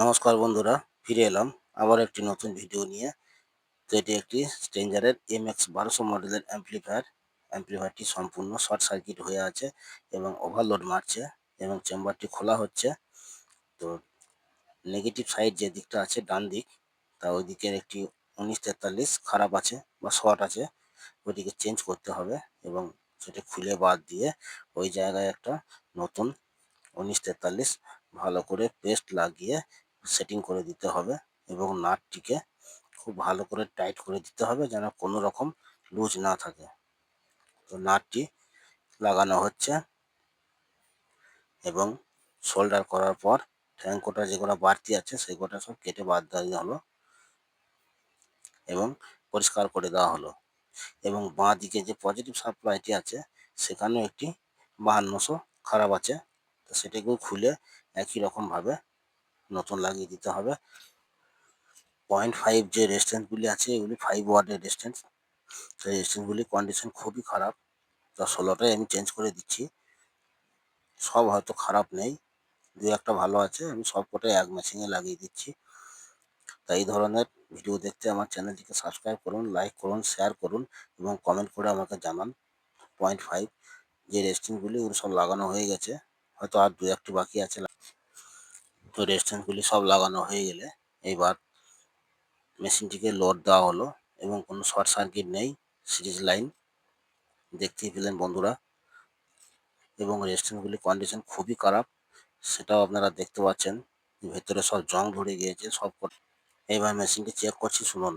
নমস্কার বন্ধুরা, ফিরে এলাম আবার একটি নতুন ভিডিও নিয়ে। তো এটি একটি স্ট্রেঞ্জারের MX 1200 মডেলের অ্যাম্প্লিফায়ারটি সম্পূর্ণ শর্ট সার্কিট হয়ে আছে এবং ওভারলোড মারছে এবং চেম্বারটি খোলা হচ্ছে। তো নেগেটিভ সাইড যে দিকটা আছে, ডান দিক, তা ওই দিকের একটি 1943 খারাপ আছে বা শর্ট আছে, ওইটিকে চেঞ্জ করতে হবে এবং সেটা খুলে বাদ দিয়ে ওই জায়গায় একটা নতুন 1943 ভালো করে পেস্ট লাগিয়ে সেটিং করে দিতে হবে এবং নাটটিকে খুব ভালো করে টাইট করে দিতে হবে যেন কোনো রকম লুজ না থাকে। তো নাটটি লাগানো হচ্ছে এবং সোল্ডার করার পর ট্যাঙ্ক কোটা যেগুলো বাড়তি আছে সেই কোটা সব কেটে বাদ দেওয়া হলো এবং পরিষ্কার করে দেওয়া হলো। এবং বাঁ দিকে যে পজিটিভ সাপ্লাইটি আছে সেখানেও একটি 5200 খারাপ আছে, তো সেটাকেও খুলে একই রকমভাবে নতুন লাগিয়ে দিতে হবে। 0.5 যে রেজিস্ট্যান্সগুলি আছে এগুলি 5 ওয়াটের রেজিস্ট্যান্স। সেই রেজিস্ট্যান্সগুলির কন্ডিশন খুবই খারাপ, তা 16টাই আমি চেঞ্জ করে দিচ্ছি। সব হয়তো খারাপ নেই, দু একটা ভালো আছে, আমি সব কটাই এক মেশিনে লাগিয়ে দিচ্ছি। তাই এই ধরনের ভিডিও দেখতে আমার চ্যানেলটিকে সাবস্ক্রাইব করুন, লাইক করুন, শেয়ার করুন এবং কমেন্ট করে আমাকে জানান। 0.5 যে রেজিস্ট্যান্সগুলি ওগুলো সব লাগানো হয়ে গেছে, হয়তো আর দু একটি বাকি আছে। তো রেজিস্ট্যান্সগুলি সব লাগানো হয়ে গেলে এইবার মেশিনটিকে লোড দেওয়া হলো এবং কোনো শর্ট সার্কিট নেই, সিরিজ লাইন দেখতেই পেলেন বন্ধুরা। এবং রেজিস্ট্যান্সগুলি কন্ডিশন খুবই খারাপ, সেটাও আপনারা দেখতে পাচ্ছেন, ভেতরে সব জং ধরে গিয়েছে সব। এবার মেশিনটি চেক করছি, শুনুন।